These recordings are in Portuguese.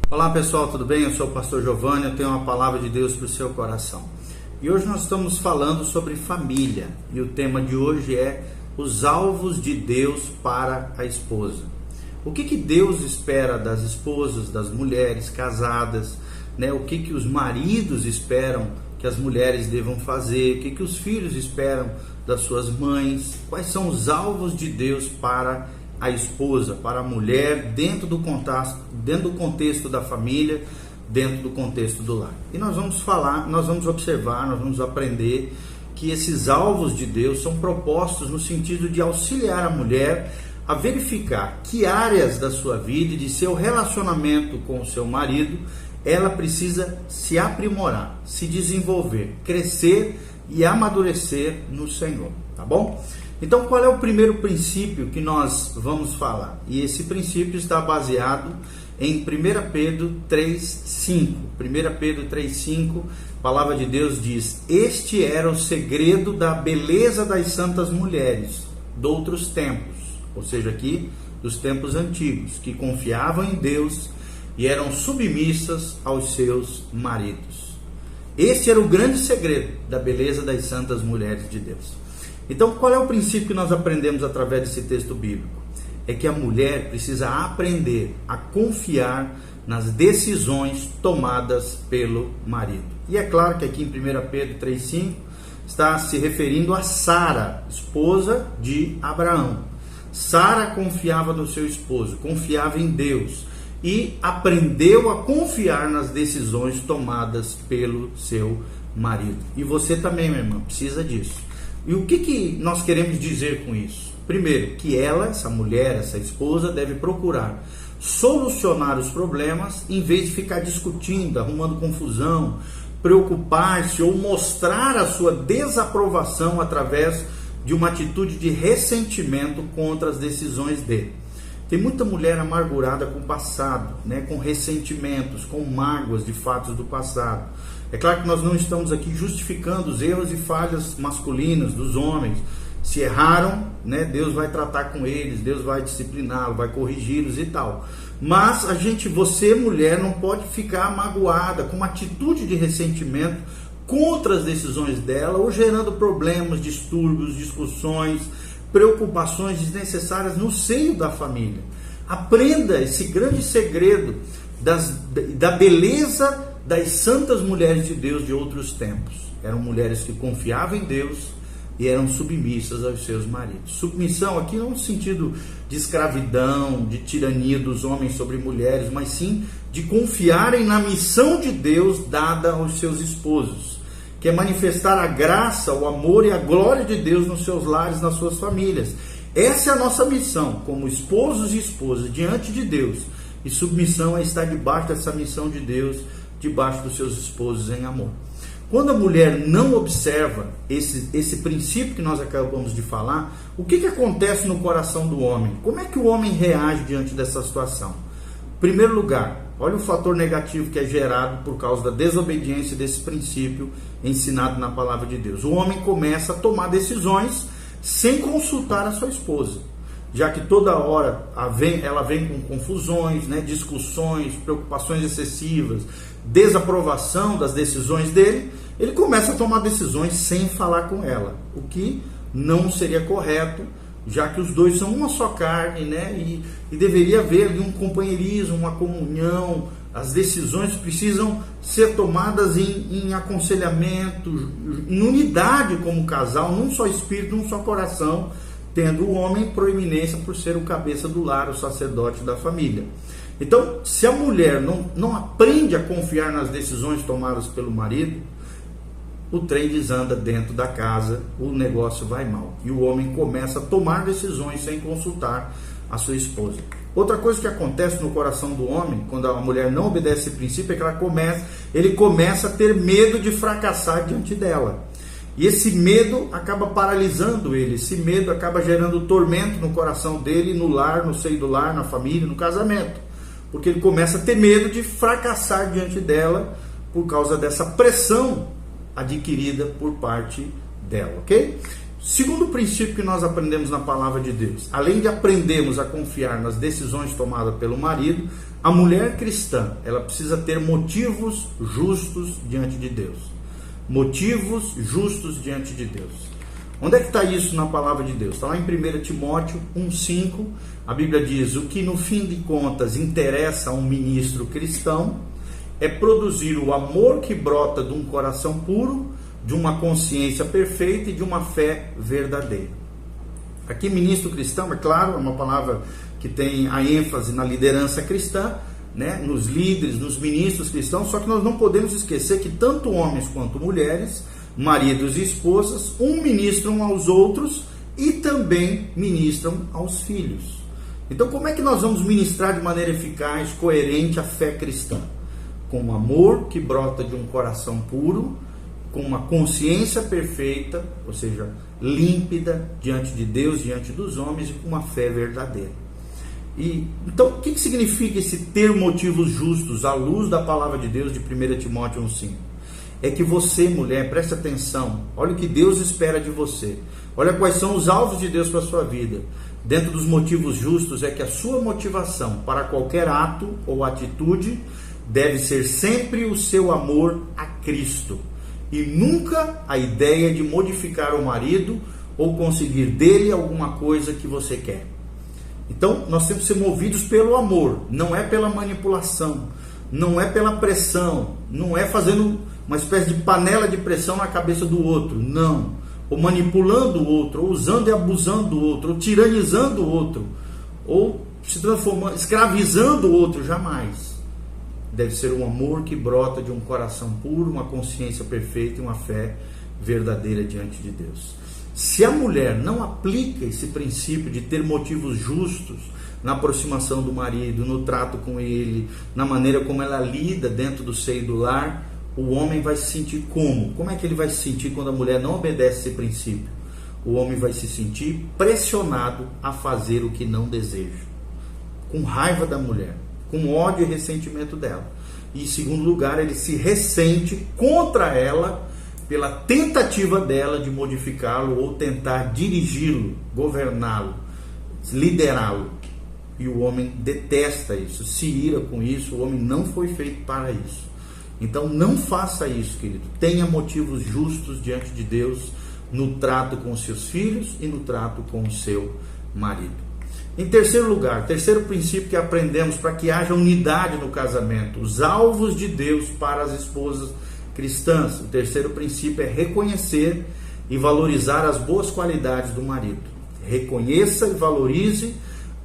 Olá pessoal, tudo bem? Eu sou o pastor Giovanni, eu tenho uma palavra de Deus para o seu coração. E hoje nós estamos falando sobre família. E o tema de hoje é os alvos de Deus para a esposa. O que Deus espera das esposas, das mulheres casadas, né? O que os maridos esperam que as mulheres devam fazer, o que os filhos esperam das suas mães, quais são os alvos de Deus para a esposa, para a mulher, dentro do contexto da família, dentro do contexto do lar. E nós vamos falar, nós vamos observar, nós vamos aprender que esses alvos de Deus são propostos no sentido de auxiliar a mulher a verificar que áreas da sua vida e de seu relacionamento com o seu marido ela precisa se aprimorar, se desenvolver, crescer e amadurecer no Senhor, tá bom? Então, qual é o primeiro princípio que nós vamos falar? E esse princípio está baseado em 1 Pedro 3,5. 1 Pedro 3,5, a palavra de Deus diz: este era o segredo da beleza das santas mulheres de outros tempos, ou seja, aqui dos tempos antigos, que confiavam em Deus e eram submissas aos seus maridos. Este era o grande segredo da beleza das santas mulheres de Deus. Então, qual é o princípio que nós aprendemos através desse texto bíblico? É que a mulher precisa aprender a confiar nas decisões tomadas pelo marido. E é claro que aqui em 1 Pedro 3,5 está se referindo a Sara, esposa de Abraão. Sara confiava no seu esposo, confiava em Deus e aprendeu a confiar nas decisões tomadas pelo seu marido. E você também, minha irmã, precisa disso. E o que nós queremos dizer com isso? Primeiro, que ela, essa mulher, essa esposa, deve procurar solucionar os problemas em vez de ficar discutindo, arrumando confusão, preocupar-se ou mostrar a sua desaprovação através de uma atitude de ressentimento contra as decisões dele. Tem muita mulher amargurada com o passado, né, com ressentimentos, com mágoas de fatos do passado. É claro que nós não estamos aqui justificando os erros e falhas masculinas dos homens. Se erraram, né, Deus vai tratar com eles, Deus vai discipliná-los, vai corrigi-los e tal. Mas você, mulher, não pode ficar magoada com uma atitude de ressentimento contra as decisões dela ou gerando problemas, distúrbios, discussões, preocupações desnecessárias no seio da família. Aprenda esse grande segredo da beleza das santas mulheres de Deus de outros tempos. Eram mulheres que confiavam em Deus e eram submissas aos seus maridos. Submissão aqui não no sentido de escravidão, de tirania dos homens sobre mulheres, mas sim de confiarem na missão de Deus dada aos seus esposos, que é manifestar a graça, o amor e a glória de Deus nos seus lares, nas suas famílias. Essa é a nossa missão, como esposos e esposas, diante de Deus. E submissão é estar debaixo dessa missão de Deus, debaixo dos seus esposos em amor. Quando a mulher não observa esse princípio que nós acabamos de falar, o que acontece no coração do homem? Como é que o homem reage diante dessa situação? Em primeiro lugar, olha o fator negativo que é gerado por causa da desobediência desse princípio ensinado na palavra de Deus. O homem começa a tomar decisões sem consultar a sua esposa, já que toda hora ela vem com confusões, né, discussões, preocupações excessivas, desaprovação das decisões dele. Ele começa a tomar decisões sem falar com ela, o que não seria correto, já que os dois são uma só carne, né? E deveria haver ali um companheirismo, uma comunhão. As decisões precisam ser tomadas em aconselhamento, em unidade como casal, num só espírito, num só coração, tendo o homem proeminência por ser o cabeça do lar, o sacerdote da família. Então, se a mulher não aprende a confiar nas decisões tomadas pelo marido, o trem desanda dentro da casa, o negócio vai mal. E o homem começa a tomar decisões sem consultar a sua esposa. Outra coisa que acontece no coração do homem, quando a mulher não obedece esse princípio, é que ele começa a ter medo de fracassar diante dela. E esse medo acaba paralisando ele, esse medo acaba gerando tormento no coração dele, no lar, no seio do lar, na família, no casamento. Porque ele começa a ter medo de fracassar diante dela por causa dessa pressão adquirida por parte dela, ok? Segundo princípio que nós aprendemos na palavra de Deus, além de aprendermos a confiar nas decisões tomadas pelo marido, a mulher cristã, ela precisa ter motivos justos diante de Deus. Motivos justos diante de Deus. Onde é que está isso na palavra de Deus? Está lá em 1 Timóteo 1,5, a Bíblia diz: o que no fim de contas interessa a um ministro cristão é produzir o amor que brota de um coração puro, de uma consciência perfeita e de uma fé verdadeira. Aqui ministro cristão, é claro, é uma palavra que tem a ênfase na liderança cristã, né, nos líderes, nos ministros cristãos, só que nós não podemos esquecer que tanto homens quanto mulheres, maridos e esposas, ministram aos outros e também ministram aos filhos. Então, como é que nós vamos ministrar de maneira eficaz, coerente a fé cristã? Com um amor que brota de um coração puro, com uma consciência perfeita, ou seja, límpida diante de Deus, diante dos homens, e com uma fé verdadeira. Então, o que significa esse ter motivos justos à luz da palavra de Deus de 1 Timóteo 1,5? É que você, mulher, preste atenção, olha o que Deus espera de você, olha quais são os alvos de Deus para a sua vida. Dentro dos motivos justos é que a sua motivação para qualquer ato ou atitude deve ser sempre o seu amor a Cristo, e nunca a ideia de modificar o marido ou conseguir dele alguma coisa que você quer. Então, nós temos que ser movidos pelo amor, não é pela manipulação, não é pela pressão, não é fazendo uma espécie de panela de pressão na cabeça do outro, não. Ou manipulando o outro, ou usando e abusando do outro, ou tiranizando o outro, ou se transformando, escravizando o outro, jamais. Deve ser um amor que brota de um coração puro, uma consciência perfeita e uma fé verdadeira diante de Deus. Se a mulher não aplica esse princípio de ter motivos justos na aproximação do marido, no trato com ele, na maneira como ela lida dentro do seio do lar, o homem vai se sentir como? Como é que ele vai se sentir quando a mulher não obedece esse princípio? O homem vai se sentir pressionado a fazer o que não deseja, com raiva da mulher, com ódio e ressentimento dela. E em segundo lugar, ele se ressente contra ela pela tentativa dela de modificá-lo ou tentar dirigi-lo, governá-lo, liderá-lo. E o homem detesta isso, se ira com isso. O homem não foi feito para isso. Então não faça isso, querido. Tenha motivos justos diante de Deus no trato com os seus filhos e no trato com o seu marido. Em terceiro lugar, terceiro princípio que aprendemos para que haja unidade no casamento, os alvos de Deus para as esposas cristãs. O terceiro princípio é reconhecer e valorizar as boas qualidades do marido. Reconheça e valorize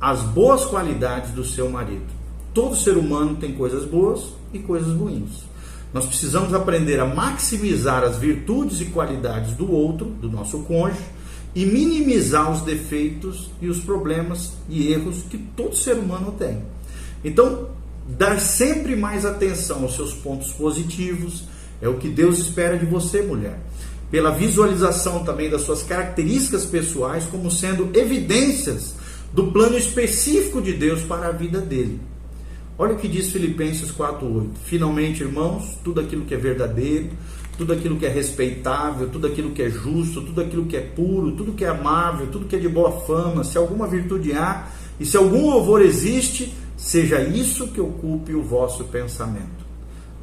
as boas qualidades do seu marido. Todo ser humano tem coisas boas e coisas ruins. Nós precisamos aprender a maximizar as virtudes e qualidades do outro, do nosso cônjuge, e minimizar os defeitos e os problemas e erros que todo ser humano tem. Então, dar sempre mais atenção aos seus pontos positivos é o que Deus espera de você, mulher. Pela visualização também das suas características pessoais como sendo evidências do plano específico de Deus para a vida dele. Olha o que diz Filipenses 4:8. Finalmente, irmãos, tudo aquilo que é verdadeiro, tudo aquilo que é respeitável, tudo aquilo que é justo, tudo aquilo que é puro, tudo que é amável, tudo que é de boa fama, se alguma virtude há e se algum louvor existe, seja isso que ocupe o vosso pensamento.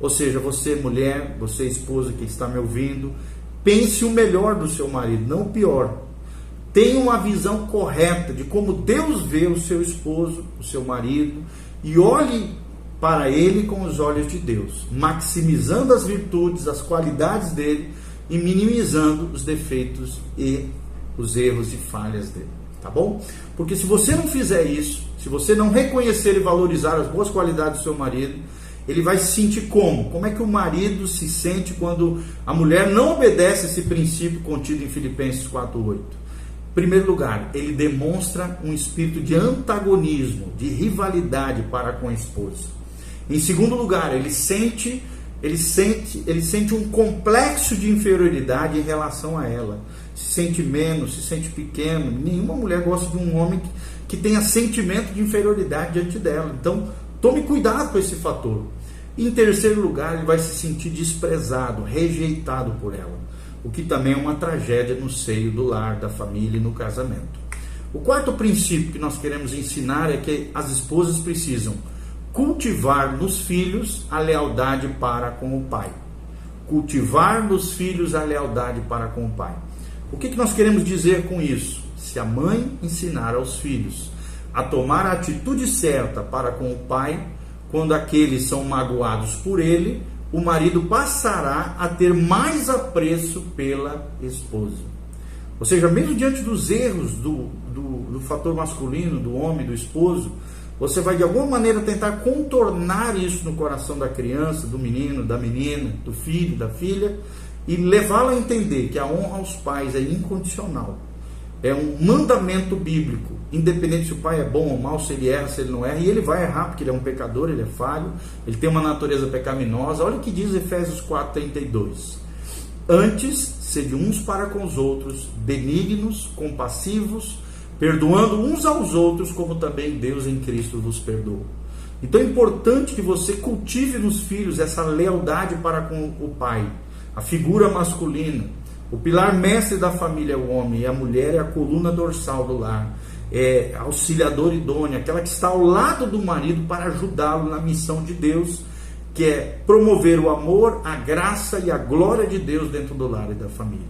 Ou seja, você mulher, você esposa que está me ouvindo, pense o melhor do seu marido, não o pior. Tenha uma visão correta de como Deus vê o seu esposo, o seu marido, e olhe para ele com os olhos de Deus, maximizando as virtudes, as qualidades dele e minimizando os defeitos e os erros e falhas dele, tá bom? Porque se você não fizer isso, se você não reconhecer e valorizar as boas qualidades do seu marido, ele vai se sentir como? Como é que o marido se sente quando a mulher não obedece esse princípio contido em Filipenses 4:8? Em primeiro lugar, ele demonstra um espírito de antagonismo, de rivalidade para com a esposa. Em segundo lugar, ele sente um complexo de inferioridade em relação a ela. Se sente menos, se sente pequeno. Nenhuma mulher gosta de um homem que tenha sentimento de inferioridade diante dela. Então, tome cuidado com esse fator. Em terceiro lugar, ele vai se sentir desprezado, rejeitado por ela. o que também é uma tragédia no seio do lar, da família e no casamento. O quarto princípio que nós queremos ensinar é que as esposas precisam cultivar nos filhos a lealdade para com o pai. Cultivar nos filhos a lealdade para com o pai. O que nós queremos dizer com isso? Se a mãe ensinar aos filhos a tomar a atitude certa para com o pai, quando aqueles são magoados por ele, o marido passará a ter mais apreço pela esposa. Ou seja, mesmo diante dos erros do fator masculino, do homem, do esposo, você vai de alguma maneira tentar contornar isso no coração da criança, do menino, da menina, do filho, da filha, e levá-lo a entender que a honra aos pais é incondicional. É um mandamento bíblico, independente se o pai é bom ou mal, se ele erra, se ele não erra, e ele vai errar porque ele é um pecador, ele é falho, ele tem uma natureza pecaminosa. Olha o que diz Efésios 4:32. Antes, sede uns para com os outros, benignos, compassivos, perdoando uns aos outros, como também Deus em Cristo vos perdoou. Então é importante que você cultive nos filhos essa lealdade para com o pai, a figura masculina. O pilar mestre da família é o homem, e a mulher é a coluna dorsal do lar, é auxiliadora idônea, aquela que está ao lado do marido para ajudá-lo na missão de Deus, que é promover o amor, a graça e a glória de Deus dentro do lar e da família.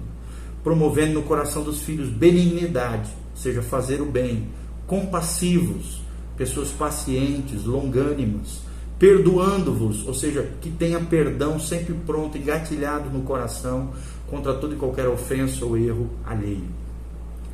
Promovendo no coração dos filhos benignidade, ou seja, fazer o bem, compassivos, pessoas pacientes, longânimas, perdoando-vos, ou seja, que tenha perdão sempre pronto, engatilhado no coração contra toda e qualquer ofensa ou erro alheio.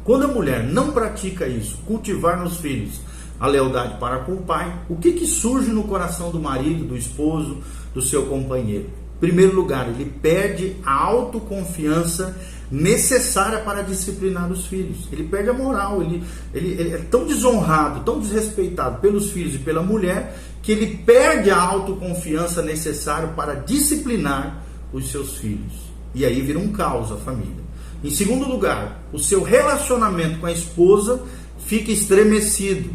Quando a mulher não pratica isso, cultivar nos filhos a lealdade para com o pai, o que surge no coração do marido, do esposo, do seu companheiro? Em primeiro lugar, ele perde a autoconfiança necessária para disciplinar os filhos. Ele perde a moral, ele é tão desonrado, tão desrespeitado pelos filhos e pela mulher, que ele perde a autoconfiança necessária para disciplinar os seus filhos. E aí vira um caos a família. Em segundo lugar, o seu relacionamento com a esposa fica estremecido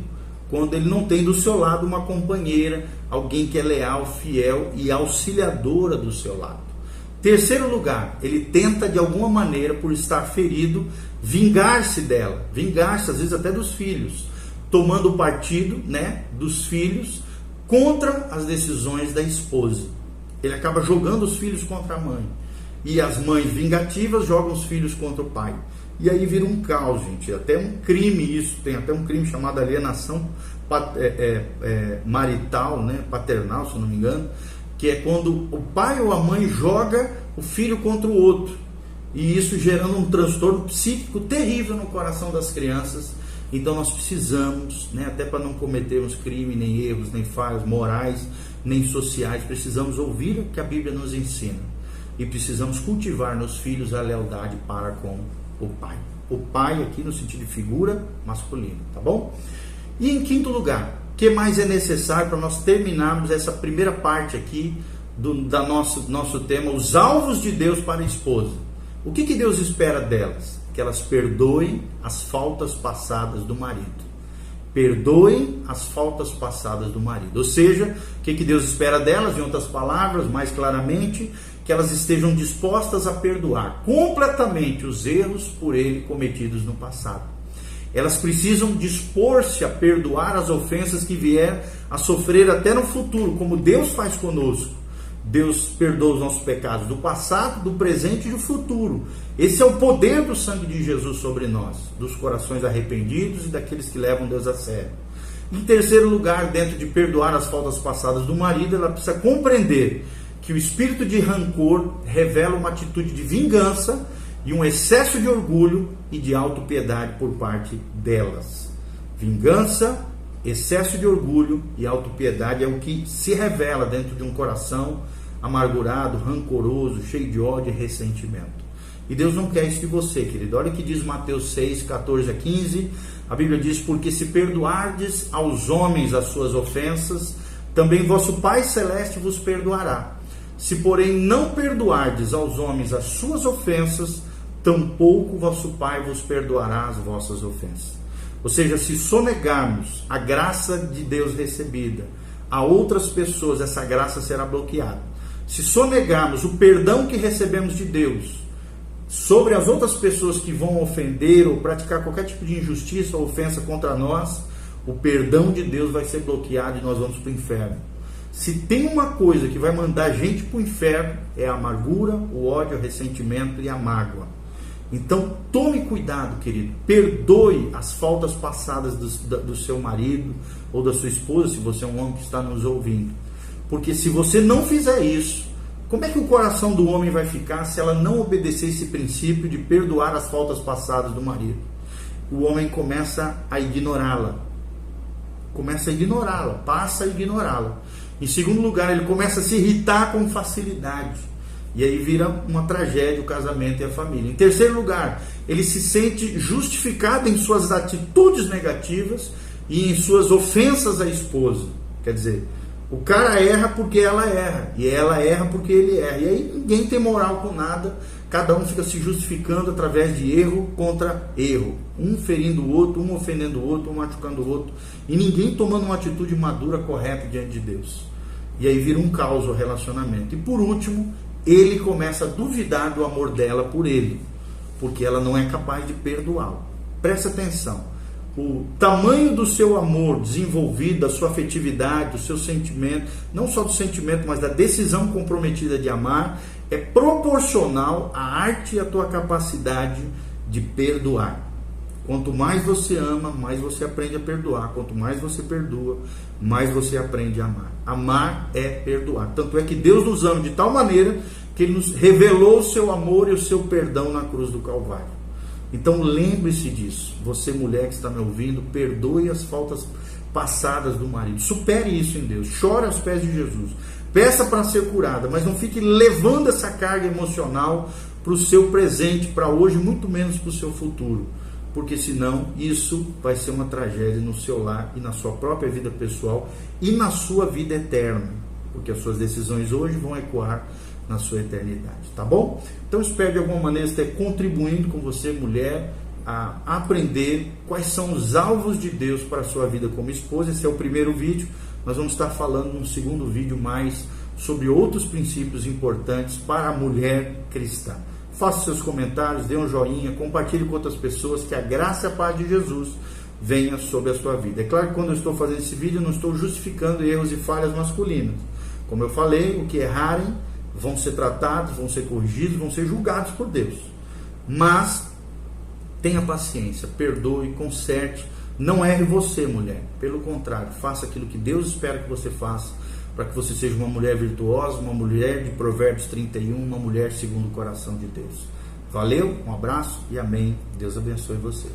quando ele não tem do seu lado uma companheira, alguém que é leal, fiel e auxiliadora do seu lado. Terceiro lugar, ele tenta de alguma maneira, por estar ferido, vingar-se dela, vingar-se às vezes até dos filhos, tomando partido, dos filhos contra as decisões da esposa. Ele acaba jogando os filhos contra a mãe. E as mães vingativas jogam os filhos contra o pai. E aí vira um caos, gente. Até um crime isso. Tem até um crime chamado alienação marital, paternal, se eu não me engano, que é quando o pai ou a mãe joga o filho contra o outro. E isso gerando um transtorno psíquico terrível no coração das crianças. Então nós precisamos, até para não cometermos crime, nem erros, nem falhas morais, nem sociais, precisamos ouvir o que a Bíblia nos ensina. E precisamos cultivar nos filhos a lealdade para com o pai. O pai aqui no sentido de figura masculina, tá bom? E em quinto lugar, o que mais é necessário para nós terminarmos essa primeira parte aqui do nosso tema, os alvos de Deus para a esposa. O que Deus espera delas? Que elas perdoem as faltas passadas do marido. Perdoem as faltas passadas do marido. Ou seja, o que Deus espera delas? Em outras palavras, mais claramente, que elas estejam dispostas a perdoar completamente os erros por ele cometidos no passado. Elas precisam dispor-se a perdoar as ofensas que vier a sofrer até no futuro, como Deus faz conosco. Deus perdoa os nossos pecados do passado, do presente e do futuro. Esse é o poder do sangue de Jesus sobre nós, dos corações arrependidos e daqueles que levam Deus a sério. Em terceiro lugar, dentro de perdoar as faltas passadas do marido, ela precisa compreender que o espírito de rancor revela uma atitude de vingança e um excesso de orgulho e de autopiedade por parte delas. Vingança, excesso de orgulho e autopiedade é o que se revela dentro de um coração amargurado, rancoroso, cheio de ódio e ressentimento. E Deus não quer isso de você, querido. Olha o que diz Mateus 6, 14 a 15. A Bíblia diz: porque se perdoardes aos homens as suas ofensas, também vosso Pai Celeste vos perdoará. Se, porém, não perdoardes aos homens as suas ofensas, tampouco vosso Pai vos perdoará as vossas ofensas. Ou seja, se sonegarmos a graça de Deus recebida a outras pessoas, essa graça será bloqueada. Se sonegarmos o perdão que recebemos de Deus, sobre as outras pessoas que vão ofender ou praticar qualquer tipo de injustiça ou ofensa contra nós, o perdão de Deus vai ser bloqueado e nós vamos para o inferno. Se tem uma coisa que vai mandar a gente para o inferno, é a amargura, o ódio, o ressentimento e a mágoa. Então tome cuidado, querido, perdoe as faltas passadas do seu marido ou da sua esposa, se você é um homem que está nos ouvindo. Porque se você não fizer isso, como é que o coração do homem vai ficar se ela não obedecer esse princípio de perdoar as faltas passadas do marido? O homem começa a ignorá-la. Passa a ignorá-la. Em segundo lugar, ele começa a se irritar com facilidade. E aí vira uma tragédia o casamento e a família. Em terceiro lugar, ele se sente justificado em suas atitudes negativas e em suas ofensas à esposa. Quer dizer, o cara erra porque ela erra, e ela erra porque ele erra. E aí ninguém tem moral com nada, cada um fica se justificando através de erro contra erro. Um ferindo o outro, um ofendendo o outro, um machucando o outro. E ninguém tomando uma atitude madura, correta diante de Deus. E aí vira um caos o relacionamento. E por último, ele começa a duvidar do amor dela por ele, porque ela não é capaz de perdoá-lo. Presta atenção. O tamanho do seu amor desenvolvido, da sua afetividade, do seu sentimento, não só do sentimento, mas da decisão comprometida de amar, é proporcional à arte e à tua capacidade de perdoar. Quanto mais você ama, mais você aprende a perdoar. Quanto mais você perdoa, mais você aprende a amar. Amar é perdoar. Tanto é que Deus nos ama de tal maneira que Ele nos revelou o seu amor e o seu perdão na cruz do Calvário. Então lembre-se disso. Você, mulher que está me ouvindo, perdoe as faltas passadas do marido. Supere isso em Deus. Chore aos pés de Jesus. Peça para ser curada, mas não fique levando essa carga emocional para o seu presente, para hoje, muito menos para o seu futuro. Porque senão isso vai ser uma tragédia no seu lar e na sua própria vida pessoal e na sua vida eterna. Porque as suas decisões hoje vão ecoar na sua eternidade, tá bom? Então espero de alguma maneira estar contribuindo com você, mulher, a aprender quais são os alvos de Deus para a sua vida como esposa. Esse é o primeiro vídeo. Nós vamos estar falando num segundo vídeo mais sobre outros princípios importantes para a mulher cristã. Faça seus comentários, dê um joinha, compartilhe com outras pessoas, que a graça e a paz de Jesus venha sobre a sua vida. É claro que quando eu estou fazendo esse vídeo, eu não estou justificando erros e falhas masculinas. Como eu falei, o que errarem vão ser tratados, vão ser corrigidos, vão ser julgados por Deus. Mas tenha paciência, perdoe, conserte. Não erre você, mulher. Pelo contrário, faça aquilo que Deus espera que você faça, para que você seja uma mulher virtuosa, uma mulher de Provérbios 31, uma mulher segundo o coração de Deus. Valeu, um abraço e amém. Deus abençoe você.